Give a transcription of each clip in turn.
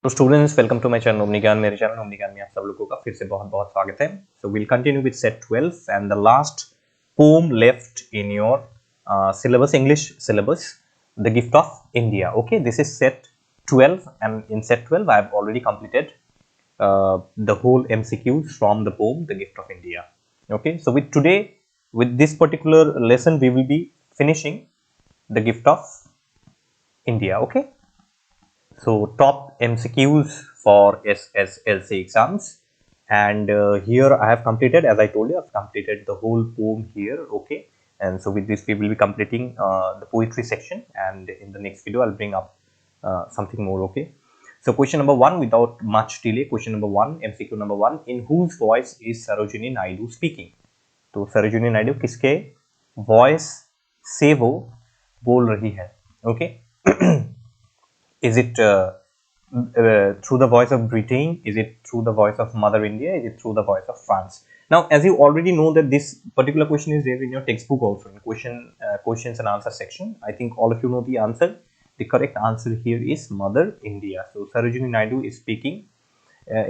तो students welcome to my channel Omni Gyan. मेरे channel Omni ज्ञान में आप सब लोगों का फिर से बहुत बहुत स्वागत है। So will continue with set 12 and the last poem left in your syllabus, English syllabus, the gift of India. Okay, this is set 12 and in set 12 I have already completed the whole MCQs from the poem the gift of India. Okay, so with this particular lesson we will be finishing the gift of India. Okay, so top MCQs for SSLC exams, and here I have completed, as I told you, I've completed the whole poem here. Okay, and so with this we will be completing the poetry section, and in the next video I'll bring up something more. Okay, so question number 1, without much delay, question number 1, MCQ number 1, in whose voice is Sarojini Naidu speaking? तो सरोजिनी नायडू किसके voice से वो बोल रही है? Okay, is it through the voice of Britain? Is it through the voice of Mother India? Is it through the voice of France? Now, as you already know that this particular question is there in your textbook also, in questions and answer section. I think all of you know the answer. The correct answer here is Mother India. So Sarojini Naidu is speaking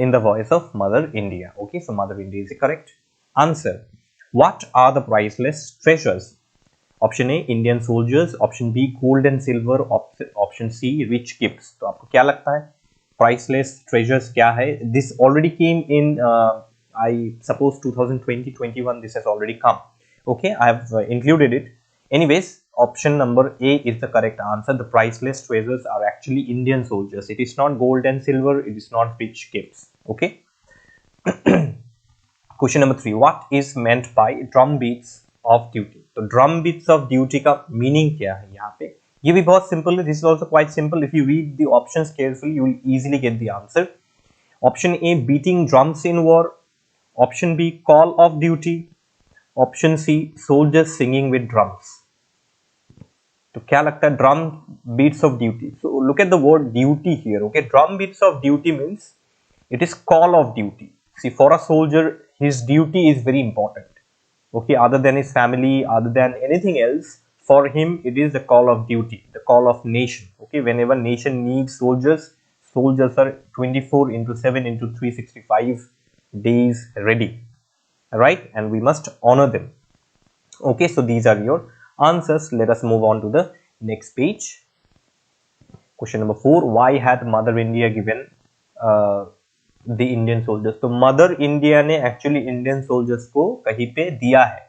in the voice of Mother India. Okay, so Mother India is the correct answer. What are the priceless treasures? Option A Indian soldiers, option B gold and silver, option C rich gifts. तो आपको क्या लगता है priceless treasures क्या है? This already came in I suppose 2020-21. This has already come. Okay, I have included it. Anyways, option number A is the correct answer. The priceless treasures are actually Indian soldiers. It is not gold and silver, it is not rich gifts. Okay, question number 3, what is meant by drum beats of duty? तो drum beats of duty का meaning क्या है यहाँ पे? ये भी बहुत simple है. This is also quite simple. If you read the options carefully you will easily get the answer. Option A beating drums in war, option B call of duty, option C soldiers singing with drums. तो क्या लगता है drum beats of duty? So look at the word duty here. Okay, drum beats of duty means it is call of duty. See, for a soldier his duty is very important. Okay, other than his family, other than anything else, for him it is the call of duty, the call of nation. Okay, whenever nation needs soldiers, soldiers are 24 into 7 into 365 days ready, right? And we must honor them. Okay, so these are your answers. Let us move on to the next page. Question number 4, why had Mother India given the Indian soldiers? तो Mother India ने actually Indian soldiers को कहीं पे दिया है.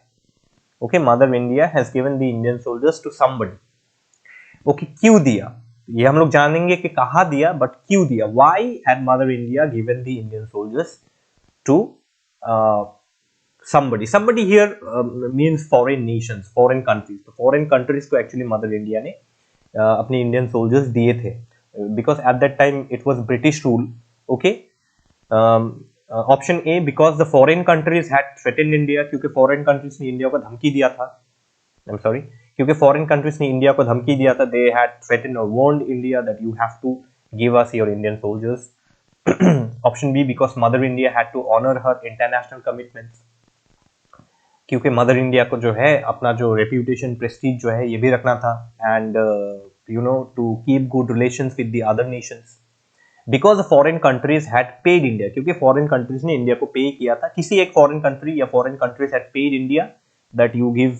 Okay, Mother India has given the Indian soldiers to somebody. Okay, क्यों दिया ये हम लोग जानेंगे कि कहाँ दिया, बट क्यों दिया? Why had Mother India given the Indian soldiers to somebody? Somebody here means foreign nations, foreign countries. तो foreign countries को एक्चुअली मदर इंडिया ने अपने इंडियन सोल्जर्स दिए थे, because at that time it was British rule. Okay, option A because the foreign countries had threatened India, क्योंकि foreign countries ने India को धमकी दिया था. आई एम सॉरी, क्योंकि फॉरेन कंट्रीज ने इंडिया को धमकी दिया था. दे हैड थ्रेटेन्ड और warned India that you have to give us your Indian soldiers. Option B because mother India had to honour her international commitments, क्योंकि mother India को जो है अपना जो रेप्यूटेशन प्रेस्टीज जो है ये भी रखना था, and you know to keep good relations with the other nations. Because foreign countries had paid India, क्योंकि फॉरेन कंट्रीज ने इंडिया को पे किया था. किसी एक फॉरेन कंट्री या foreign countries had paid India that you give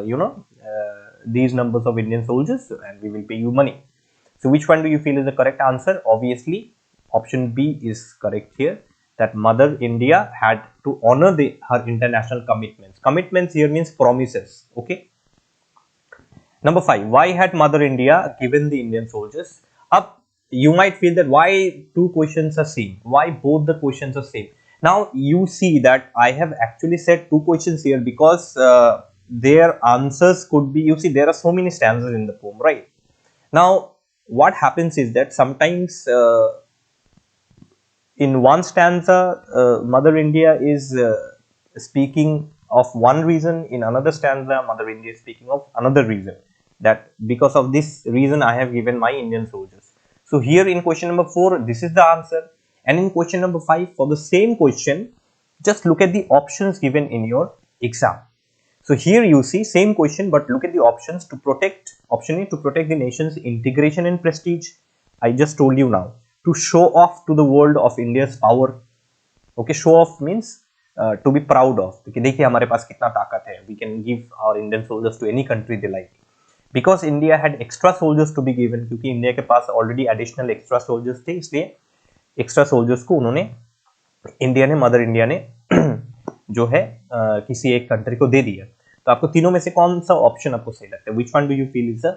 you know these numbers of Indian soldiers and we will pay you money. So which one do you feel is the correct answer? Obviously option B is correct here, that mother India had to honor her international commitments. Commitments here means promises. Okay, number 5, why had mother India given the Indian soldiers? Up you might feel that why two questions are same, why both the questions are same. Now you see that I have actually said two questions here because their answers could be, you see there are so many stanzas in the poem, right? Now what happens is that sometimes in one stanza mother India is speaking of one reason, in another stanza mother India is speaking of another reason, that because of this reason I have given my Indian soldiers. So here in question number 4 this is the answer, and in question number 5 for the same question just look at the options given in your exam. So here you see same question, but look at the options. To protect, option A, to protect the nation's integration and prestige. I just told you now. to show off to the world of India's power. Okay, show off means to be proud of, कि देखिए हमारे पास कितना ताकत है. We can give our Indian soldiers to any country they like. Because India had extra soldiers to be given, क्योंकि India के पास already additional extra soldiers थे, इसलिए एक्स्ट्रा सोल्जर्स को उन्होंने मदर इंडिया ने जो है किसी एक कंट्री को दे दिया. तो आपको तीनों में से कौन सा ऑप्शन आपको सही लगता है? Which one do you feel is the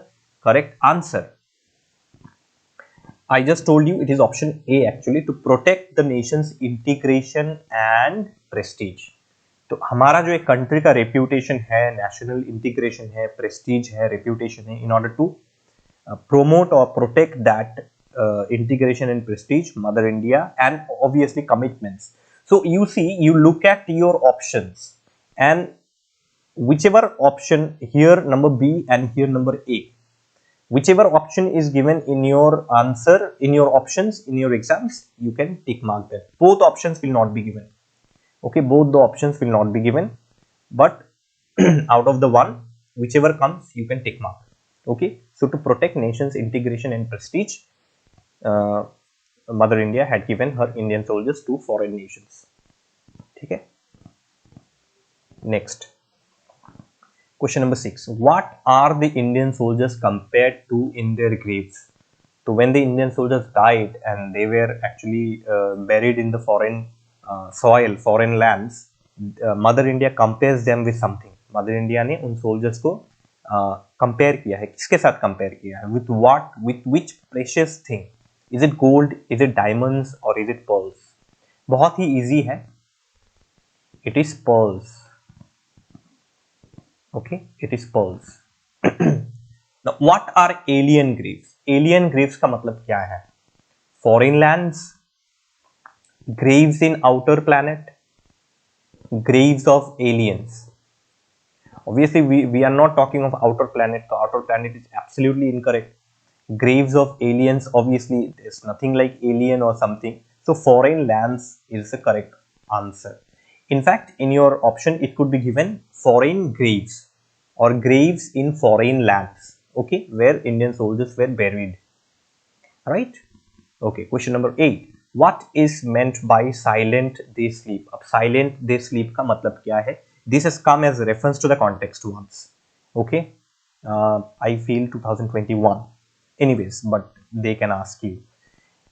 correct answer? I just told you it is option A actually, to protect the nation's integration and prestige. तो हमारा जो एक कंट्री का रेप्यूटेशन है, नेशनल इंटीग्रेशन है, प्रेस्टीज है, रेप्यूटेशन है, in order to promote or protect that integration and prestige, Mother India, and obviously commitments. So you see, you look at your options, and whichever option here, number B and here number A, whichever option is given in your answer, in your options, in your exams, you can tick mark that. Both options will not be given. Okay, both the options will not be given, but out of the one, whichever comes, you can tick mark. Okay, so to protect nation's integration and prestige, Mother India had given her Indian soldiers to foreign nations. Okay. Next, question number 6. What are the Indian soldiers compared to in their graves? So when the Indian soldiers died and they were actually buried in the foreign soil, foreign lands, Mother India compares them with something. Mother India ने उन soldiers को compare किया है. किसके साथ compare किया है? With what? With which precious thing? Is it gold? Is it diamonds? Or is it pearls? बहुत ही easy है. It is pearls. Okay, it is pearls. Now, what are alien graves? Alien graves का मतलब क्या है? Foreign lands, graves in outer planet, graves of aliens. Obviously, we are not talking of outer planet. The outer planet is absolutely incorrect. Graves of aliens, obviously, there's nothing like alien or something. So, foreign lands is the correct answer. In fact, in your option, it could be given foreign graves or graves in foreign lands, okay, where Indian soldiers were buried, right? Okay, question number 8. What is meant by silent they sleep? अब silent they sleep का मतलब क्या है? This has come as reference to the context once, okay? I feel 2021. Anyways, but they can ask you.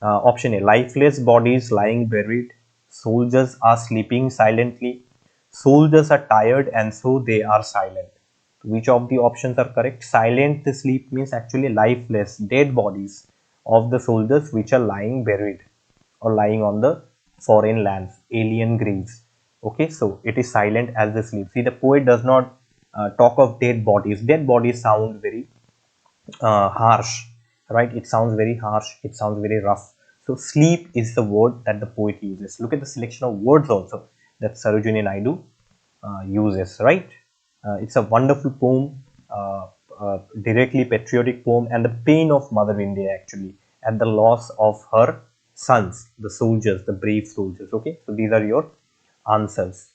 Option A, lifeless bodies lying buried. Soldiers are sleeping silently. Soldiers are tired and so they are silent. Which of the options are correct? Silent sleep means actually lifeless, dead bodies of the soldiers which are lying buried or lying on the foreign lands, alien graves. Okay, so it is silent as they sleep. See, the poet does not talk of dead bodies. Dead bodies sound very harsh, right? It sounds very harsh. It sounds very rough. So sleep is the word that the poet uses. Look at the selection of words also that Sarojini Naidu uses, right? It's a wonderful poem, directly patriotic poem, and the pain of Mother India actually at the loss of her sons, the soldiers, the brave soldiers. Okay, so these are your answers.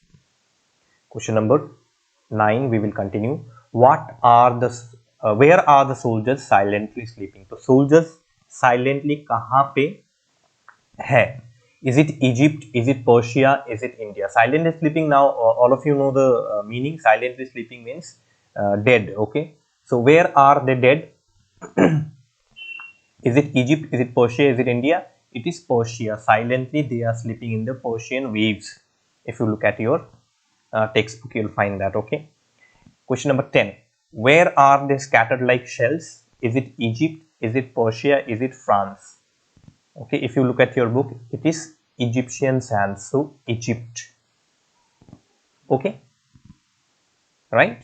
Question number 9, we will continue. What are the where are the soldiers silently sleeping? So soldiers silently kahan pe hai? Is it Egypt? Is it Persia? Is it India? Silently sleeping, now all of you know the meaning. Silently sleeping means dead. Okay, so where are they dead? Is it Egypt? Is it Persia? Is it India? It is Persia. Silently they are sleeping in the Persian waves. If you look at your textbook, you'll find that. Okay. Question number 10. Where are they scattered like shells? Is it Egypt? Is it Persia? Is it France? Okay, if you look at your book, it is Egyptian sands, so Egypt. Okay, right?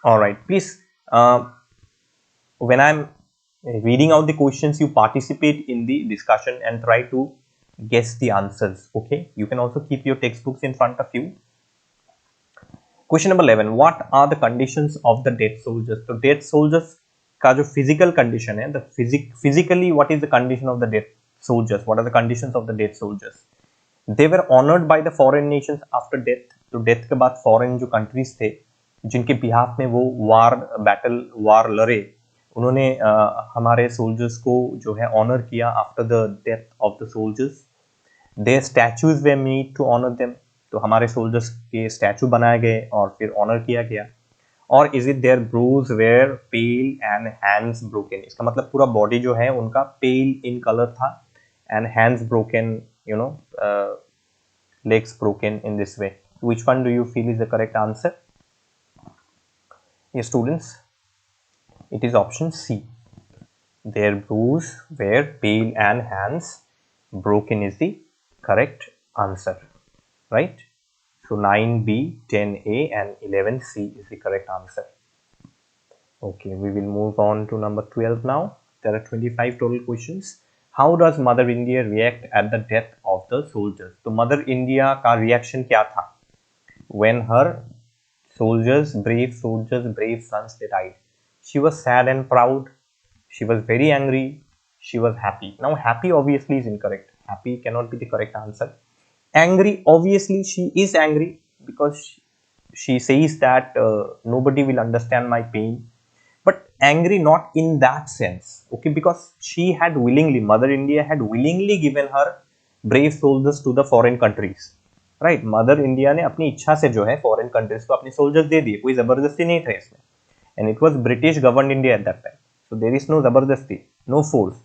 All right, please, when I'm reading out the questions, you participate in the discussion and try to guess the answers. Okay, you can also keep your textbooks in front of you. Question number 11. What are the conditions of the dead soldiers? So dead soldiers का जो physical condition है, the physically what is the condition of the dead soldiers? What are the conditions of the dead soldiers? They were honored by the foreign nations after death. तो death के बाद foreign जो countries थे जिनके behalf में वो war लड़े, उन्होंने हमारे सोल्जर्स को जो है ऑनर किया after the death of the soldiers. Their statues we made to honour them. तो हमारे सोल्जर्स के स्टैचू बनाए गए और फिर ऑनर किया गया. और is it their bruise were pale and hands broken. इसका मतलब पूरा बॉडी जो है उनका पेल इन कलर था and hands broken, you know, legs broken in this way. Which one do you feel is the correct answer? Yes, students, it is option C. Their bruise were pale and hands broken is the correct answer, right? So 9B, 10A and 11C is the correct answer. Okay, we will move on to number 12 now. There are 25 total questions. How does Mother India react at the death of the soldiers? तो Mother India का reaction क्या था when her soldiers, brave sons, they died? She was sad and proud. She was very angry. She was happy. Now happy obviously is incorrect. Happy cannot be the correct answer. Angry, obviously she is angry because she says that nobody will understand my pain. But angry not in that sense, okay, because she had willingly, Mother India had willingly given her brave soldiers to the foreign countries, right? Mother India ने अपनी इच्छा से जो है foreign countries को अपने soldiers दे दिए, कोई जबरदस्ती नहीं था इसमें. And it was British governed India at that time, so there is no जबरदस्ती, no force.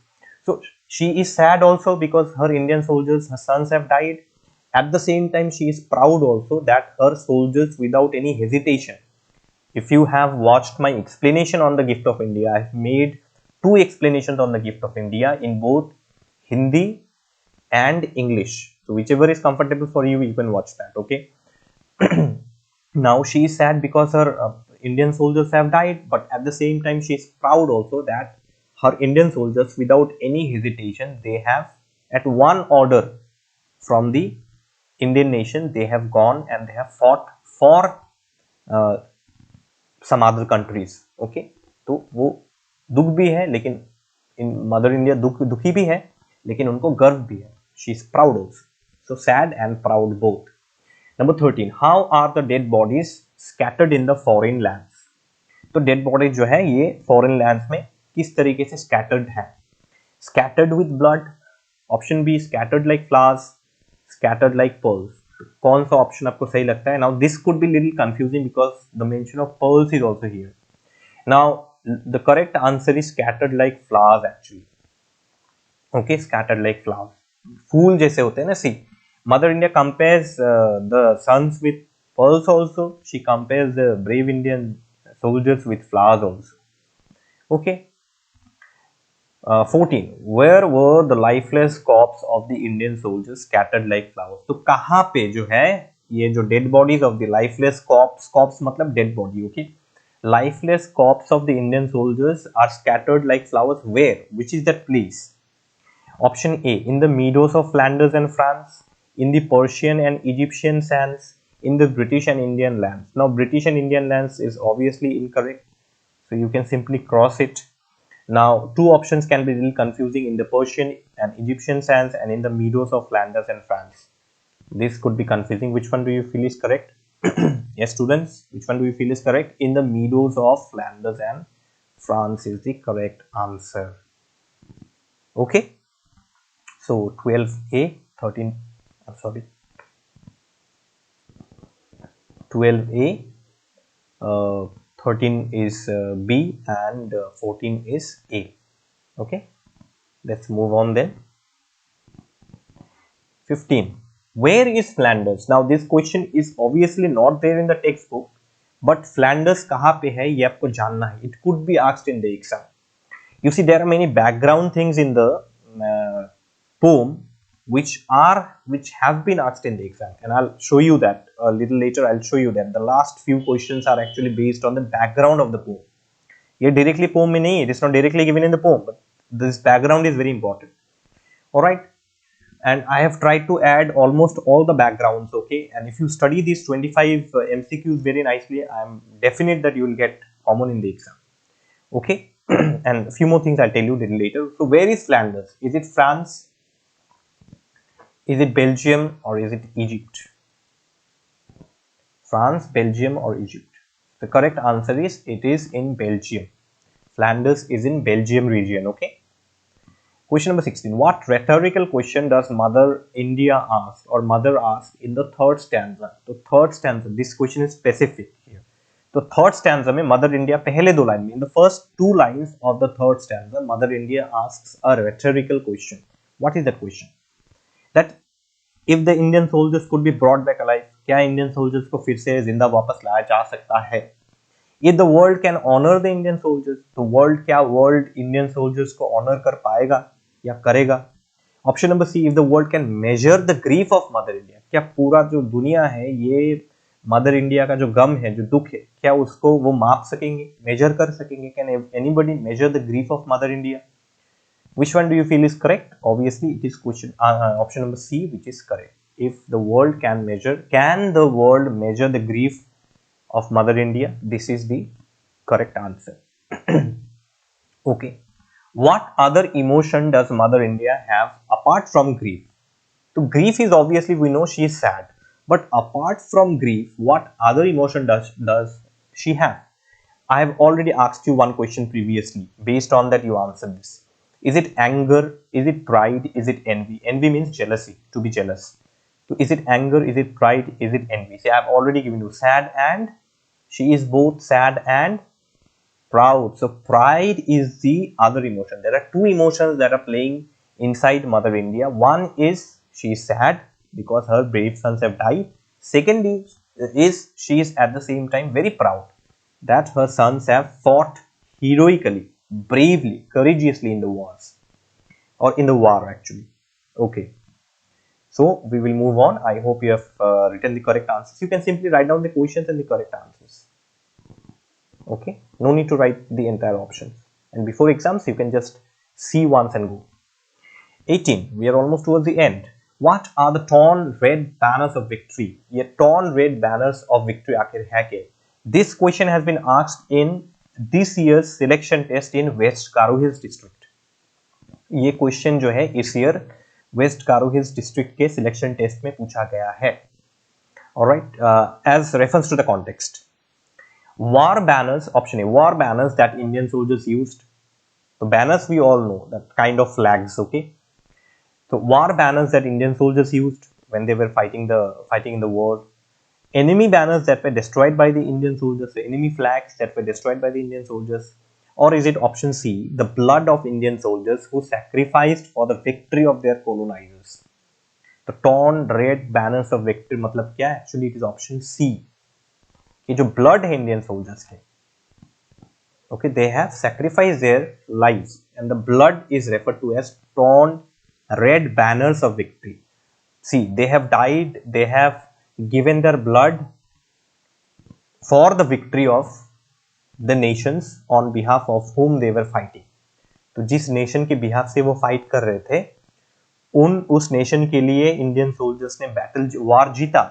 So she is sad also because her Indian soldiers, her sons have died. At the same time she is proud also that her soldiers, without any hesitation, if you have watched my explanation on the gift of India, I have made 2 explanations on the gift of India in both Hindi and English. So whichever is comfortable for you, you can watch that, okay? Now she is sad because her Indian soldiers have died, but at the same time she is proud also that her Indian soldiers, without any hesitation, they have, at one order from the Indian nation, they have gone and they have fought for some other countries, okay? तो वो दुख भी है, लेकिन इन mother India दुखी भी है, लेकिन उनको गर्व भी है. She is proud also. So sad and proud both. Number 13. How are the dead bodies scattered in the foreign lands? तो dead bodies जो है ये foreign lands में किस तरीके से scattered है? Scattered with blood. Option B, scattered like flowers, scattered like pearls. कौन सा ऑप्शन आपको सही लगता है? Now this could be little confusing because the mention of pearls is also here. Now the correct answer is scattered like flowers actually. Okay, scattered like flowers. फूल जैसे होते हैं ना. See, Mother India compares the sons with pearls also. She compares the brave Indian soldiers with flowers also. Okay. 14. Where were the lifeless corpse of the Indian soldiers scattered like flowers? तो कहाँ पे जो है ये जो dead bodies of the lifeless corpse मतलब dead body, okay? Lifeless corpse of the Indian soldiers are scattered like flowers. Where? Which is that place? Option A, in the meadows of Flanders and France, in the Persian and Egyptian sands, in the British and Indian lands. Now British and Indian lands is obviously incorrect, so you can simply cross it. Now 2 options can be a little confusing, in the Persian and Egyptian sands and in the meadows of Flanders and France. This could be confusing. Which one do you feel is correct? Yes, students, which one do you feel is correct? In the meadows of Flanders and France is the correct answer. Okay, so 12A, 13, I'm sorry, 12A, 13 is B and 14 is A. Okay, let's move on then. 15. Where is Flanders? Now this question is obviously not there in the textbook, but Flanders कहाँ पे है ये आपको जानना है. It could be asked in the exam. You see, there are many background things in the poem which have been asked in the exam, and I'll show you that a little later. I'll show you that the last few questions are actually based on the background of the poem. ये directly poem में नहीं है, it is not directly given in the poem, but this background is very important. All right, and I have tried to add almost all the backgrounds. Okay, and if you study these 25 MCQs very nicely, I am definite that you will get common in the exam. Okay, and a few more things I'll tell you a little later. So where is Flanders? Is it France? Is it Belgium or is it Egypt? France, Belgium or Egypt? The correct answer is it is in Belgium. Flanders is in Belgium region. Okay. Question number 16. What rhetorical question does Mother India ask or mother ask in the third stanza? तो third stanza, this question is specific here. तो third stanza में Mother India पहले दो line में, in the first two lines of the third stanza, Mother India asks a rhetorical question. What is that question? That if the Indian soldiers could be brought back alive, क्या Indian soldiers को फिर से जिंदा वापस लाया जा सकता है? If the world can honor the Indian soldiers, तो world क्या world Indian soldiers को honor कर पाएगा या करेगा? Option number C, if the world can measure the grief of Mother India, क्या पूरा जो दुनिया है ये मदर इंडिया का जो गम है, जो दुख है, क्या उसको वो माप सकेंगे, मेजर कर सकेंगे? Can anybody measure the grief of mother India? Which one do you feel is correct? Obviously, it is question option number C, which is correct. If the world can the world measure the grief of Mother India? This is the correct answer. Okay. What other emotion does Mother India have apart from grief? So grief is obviously, we know she is sad. But apart from grief, what other emotion does she have? I have already asked you one question previously. Based on that, you answered this. Is it anger? Is it pride? Is it envy? Envy means jealousy, to be jealous. So is it anger? Is it pride? Is it envy? See, I have already given you sad and, she is both sad and proud. So pride is the other emotion. There are two emotions that are playing inside Mother India. One is she is sad because her brave sons have died. Second is she is at the same time very proud that her sons have fought heroically, bravely, courageously in the wars, or in the war actually. Okay. So we will move on. I hope you have written the correct answers. You can simply write down the questions and the correct answers. Okay. No need to write the entire options. And before exams, you can just see once and go. 18. We are almost towards the end. What are the torn red banners of victory? ये torn red banners of victory आखिर है क्या? This question has been asked in this year's selection test in West Karo Hills district. ये question जो है इस year West Karo Hills district के selection test में पूछा गया है. Alright, as reference to the context. War banners, option A, war banners that Indian soldiers used. So banners we all know, that kind of flags, okay? So war banners that Indian soldiers used when they were fighting in the war. Enemy banners that were destroyed by the Indian soldiers, so enemy flags that were destroyed by the Indian soldiers. Or is it option C, the blood of Indian soldiers who sacrificed for the victory of their colonizers? The torn red banners of victory मतलब क्या है? Actually it is option C. कि जो blood है Indian soldiers के, okay, they have sacrificed their lives and the blood is referred to as torn red banners of victory. See, they have died, they have given their blood for the victory of the nations on behalf of whom they were fighting. तो जिस nation के behalf से वो fight कर रहे थे, उस nation के लिए Indian soldiers ने war जीता,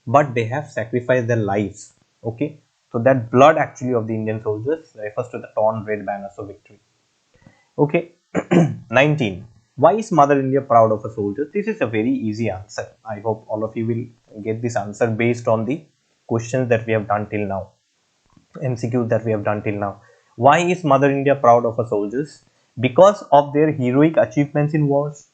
but they have sacrificed their lives. Okay, so that blood actually of the Indian soldiers refers to the torn red banners of victory. Okay. 19. Why is Mother India proud of her soldiers? This is a very easy answer. I hope all of you will get this answer based on the questions that we have done till now, MCQs that we have done till now. Why is Mother India proud of her soldiers? Because of their heroic achievements in wars,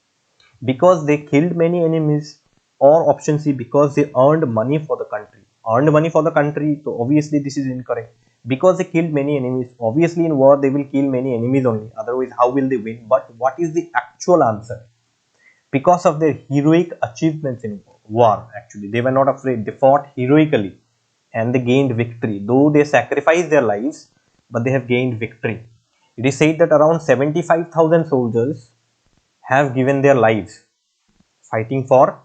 because they killed many enemies, or option C, because they earned money for the country. Earned money for the country, so obviously this is incorrect. Because they killed many enemies, obviously in war they will kill many enemies only, otherwise how will they win? But what is the actual answer? Because of their heroic achievements in war, actually they were not afraid, they fought heroically and they gained victory. Though they sacrificed their lives, but they have gained victory. It is said that around 75,000 soldiers have given their lives fighting for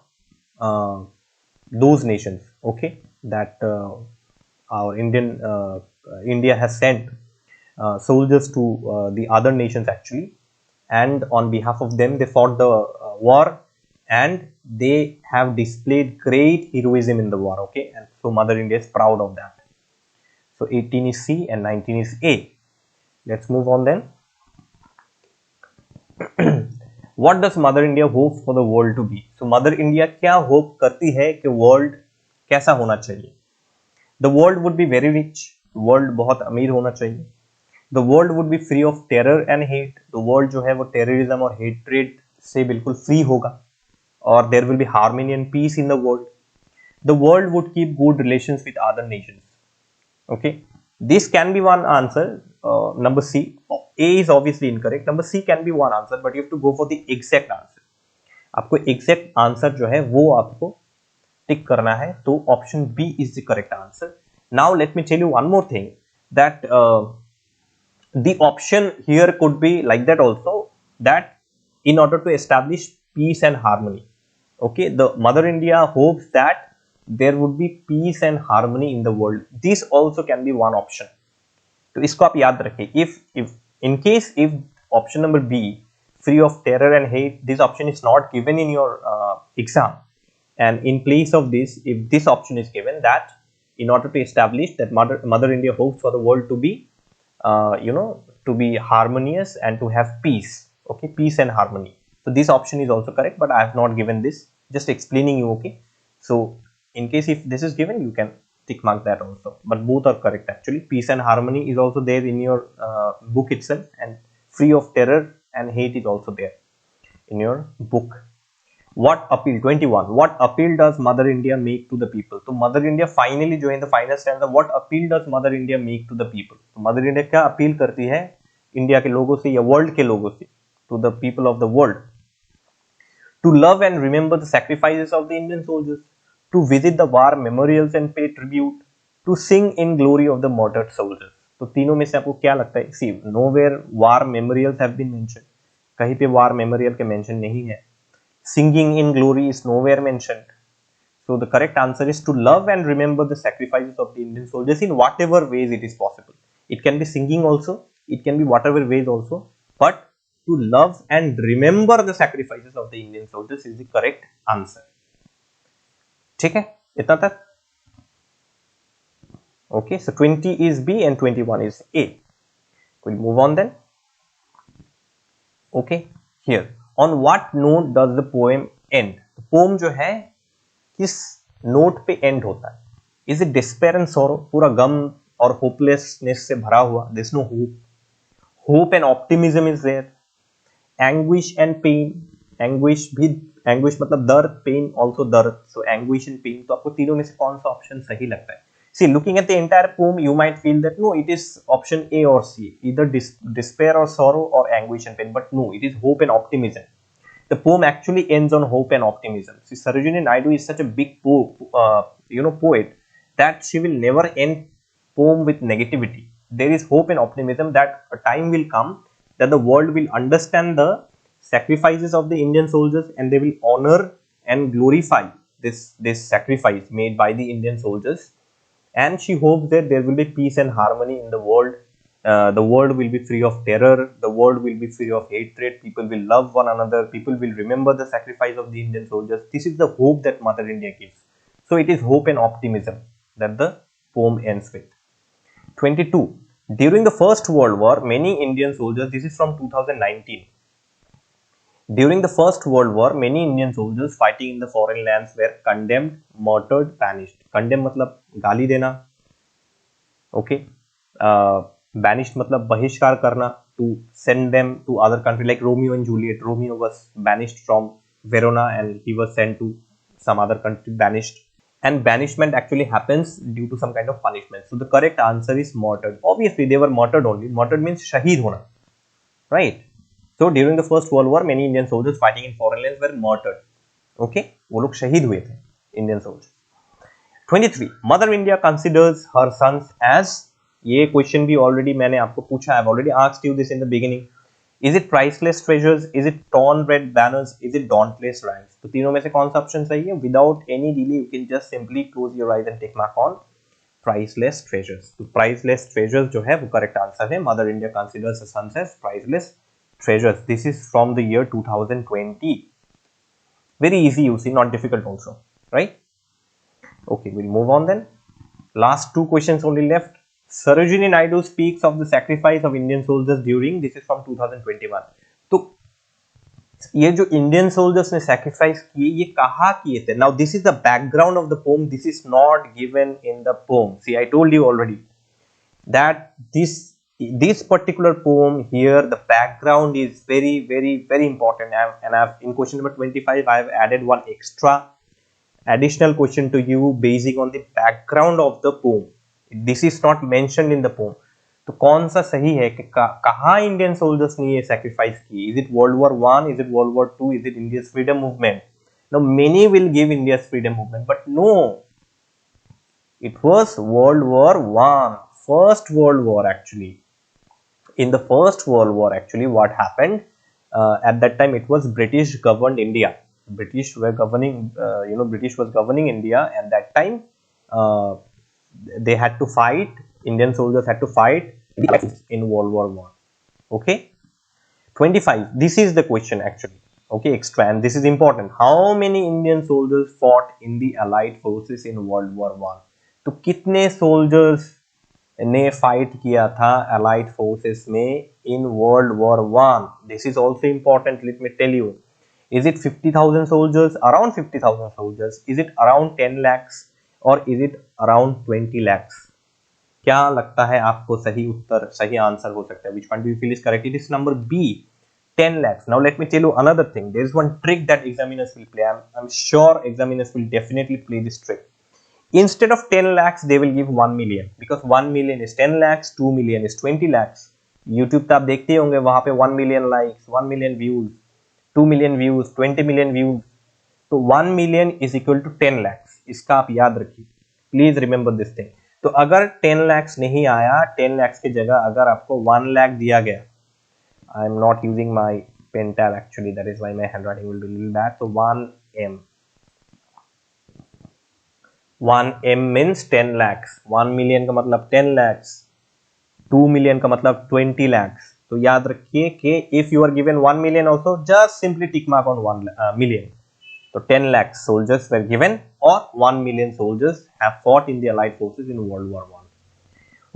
those nations, okay, that our India has sent soldiers to the other nations actually, and on behalf of them they fought the war and they have displayed great heroism in the war, okay, and so Mother India is proud of that. So 18 is C and 19 is A. Let's move on then. What does Mother India hope for the world to be? So Mother India क्या hope करती है कि world कैसा होना चाहिए? The world would be very rich. World बहुत अमीर होना चाहिए. The world would be free of terror and hate, तो वर्ल्ड जो है वो टेररिज्म और हेट्रेड से बिल्कुल फ्री होगा, और there will be harmony and peace in the world. The world would keep good relations with other nations. Okay, this can be one answer. Number C. A is obviously incorrect. Number C can be one answer, but you have to go for the exact answer. आपको exact answer जो है वो आपको टिक करना है, तो option B is the correct answer. Now let me tell you one more thing, that the option here could be like that also, that in order to establish peace and harmony, okay, the Mother India hopes that there would be peace and harmony in the world. This also can be one option. तो इसको आप याद रखें. if in case if option number B, free of terror and hate, this option is not given in your exam, and in place of this, if this option is given, that in order to establish that Mother India hopes for the world to be to be harmonious and to have peace, okay, peace and harmony. So this option is also correct, but I have not given this, just explaining you. Okay, so in case if this is given, you can tick mark that also, but both are correct actually. Peace and harmony is also there in your book itself, and free of terror and hate is also there in your book. What appeal, 21, what appeal does Mother India make to the people? तो Mother India finally जो है the final stanza, what appeal does Mother India make to the people? तो Mother India क्या appeal करती है India के लोगों से या वर्ल्ड के लोगों से, to the people of the world, to love and remember the sacrifices of the Indian soldiers, to visit the war memorials and pay tribute, to sing in glory of the martyred soldiers. तो तीनों में से आपको क्या लगता है? See, nowhere war memorials have been mentioned. कहीं पे war memorial के mention नहीं है. Singing in glory is nowhere mentioned. So the correct answer is to love and remember the sacrifices of the Indian soldiers in whatever ways it is possible. It can be singing also, it can be whatever ways also, but to love and remember the sacrifices of the Indian soldiers is the correct answer. ठीक है, इतना तक. Okay, so 20 is B and 21 is A. We'll move on then. Okay, here, on what note does the poem end? Poem जो है किस note पे and होता है? Is it despair and sorrow, पूरा गम और होपलेसनेस से भरा हुआ, there's no hope. Hope and optimism is there. Anguish and pain, anguish भी, anguish मतलब दर्द, pain also दर्द, so anguish and pain. तो आपको तीनों में से कौन सा ऑप्शन सही लगता है? See, looking at the entire poem, you might feel that no, it is option A or C, either despair or sorrow or anguish and pain, but no, it is hope and optimism. The poem actually ends on hope and optimism. See, Sarojini Naidu is such a big poet, that she will never end poem with negativity. There is hope and optimism that a time will come that the world will understand the sacrifices of the Indian soldiers, and they will honor and glorify this sacrifice made by the Indian soldiers. And she hopes that there will be peace and harmony in the world. The world will be free of terror. The world will be free of hatred. People will love one another. People will remember the sacrifice of the Indian soldiers. This is the hope that Mother India gives. So it is hope and optimism that the poem ends with. 22. During the First World War, many Indian soldiers, this is from 2019. During the First World War, many Indian soldiers fighting in the foreign lands were condemned, murdered, banished. Condemn मतलब गाली देना, okay. Banished मतलब बहिष्कार करना, to send them to other country, like Romeo and Juliet. Romeo was banished from Verona and he was sent to some other country, banished. And banishment actually happens due to some kind of punishment. So the correct answer is martyred. Obviously, they were martyred only. Martyred means shaheed hona, right? So during the First World War, many Indian soldiers fighting in foreign lands were martyred. Okay, वो लोग शहीद हुए थे, Indian soldiers. 23. Mother India considers her sons as, ये question भी already मैंने आपको पूछा, I've already asked you this in the beginning. Is it priceless treasures? Is it torn red banners? Is it dauntless ranks? तो तीनों में से कौन सा ऑप्शन सही है? Without any delay, you can just simply close your eyes and take mark on priceless treasures. तो priceless treasures जो है वो करेक्ट आंसर है. Mother India considers her sons as priceless treasures. This is from the year 2020. Very easy, you see, not difficult also, right? Okay, we'll move on then. Last two questions only left. Sarojini Naidu speaks of the sacrifice of Indian soldiers during, this is from 2021. तो ये जो Indian soldiers ने sacrifice किए, ये कहाँ किए थे? Now this is the background of the poem. This is not given in the poem. See, I told you already that this this particular poem here, the background is very important, and I've in question number 25 I have added one additional question to you basing on the background of the poem. This is not mentioned in the poem. तो कौन सा सही है कि कहाँ Indian soldiers ने ये sacrifice की? Is it world war 1, is it world war 2, is it India's freedom movement? Now many will give India's freedom movement, but no, it was World War 1, first World War actually. In the first World War actually what happened, at that time it was British governed India. British were governing, British was governing India, and that time they had to fight, Indian soldiers had to fight in World War 1. Okay, 25, this is the question actually. Okay, extra, and this is important. How many Indian soldiers fought in the Allied forces in World War 1? तो कितने soldiers ने fight किया था Allied forces में in World War 1? This is also important. Let me tell you. Is it 50,000 soldiers? Around 50,000 soldiers? Is it around 10 lakhs? Or is it around 20 lakhs? क्या लगता है आपको सही उत्तर, सही आंसर हो सकता है? Which one do you feel is correct? It is number B. 10 lakhs. Now let me tell you another thing. There is one trick that examiners will play. I'm sure examiners will definitely play this trick. Instead of 10 lakhs, they will give 1 million, because 1 million is 10 lakhs, 2 million is 20 lakhs. YouTube पे आप देखते होंगे, वहां पे 1 million likes, 1 million views, 2 million views, 20 million views. तो 1 million is equal to 10 lakhs. इसका आप याद रखिए. Please remember this thing. तो अगर 10 lakhs नहीं आया, 10 lakhs की जगह अगर आपको 1 lakh दिया गया, I am not using my pen tab actually, that is why my handwriting will be a little bad. So 1M. 1M means 10 lakhs. 1 million का मतलब 10 lakhs. 2 million का मतलब 20 lakhs. तो याद रखिए कि if you are given 1 million also, just simply tick mark on 1 million. So 10 lakhs soldiers were given, or 1 million soldiers have fought in the Allied forces in World War 1.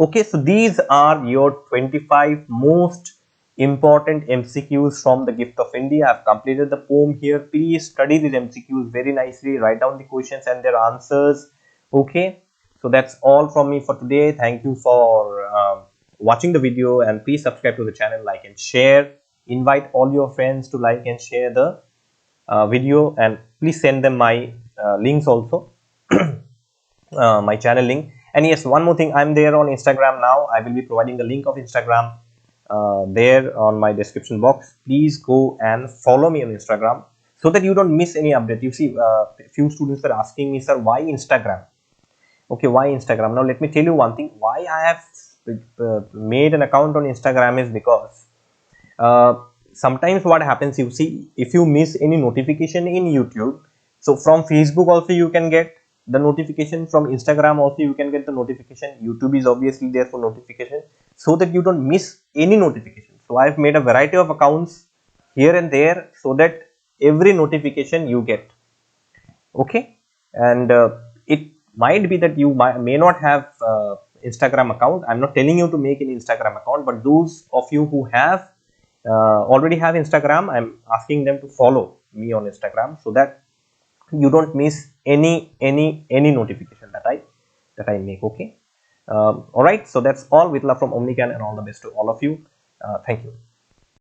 Okay, so these are your 25 most important MCQs from the Gift of India. I have completed the poem here. Please study these MCQs very nicely. Write down the questions and their answers. Okay, so that's all from me for today. Thank you for watching the video, and please subscribe to the channel, like and share. Invite all your friends to like and share the video, and please send them my links also, my channel link. And yes, one more thing, I'm there on Instagram now. I will be providing the link of Instagram there on my description box. Please go and follow me on Instagram so that you don't miss any update. You see, few students were asking me, sir, why Instagram? Okay, why Instagram? Now let me tell you one thing. Why I have made an account on Instagram is because sometimes what happens, you see, if you miss any notification in YouTube, so from Facebook also you can get the notification, from Instagram also you can get the notification. YouTube is obviously there for notification, so that you don't miss any notification. So I've made a variety of accounts here and there so that every notification you get. Okay, and it might be that you may not have Instagram account. I'm not telling you to make an Instagram account, but those of you who have already have Instagram, I'm asking them to follow me on Instagram so that you don't miss any notification that I make. Okay, all right, so that's all. With love from Omni Gyan, and all the best to all of you. Thank you.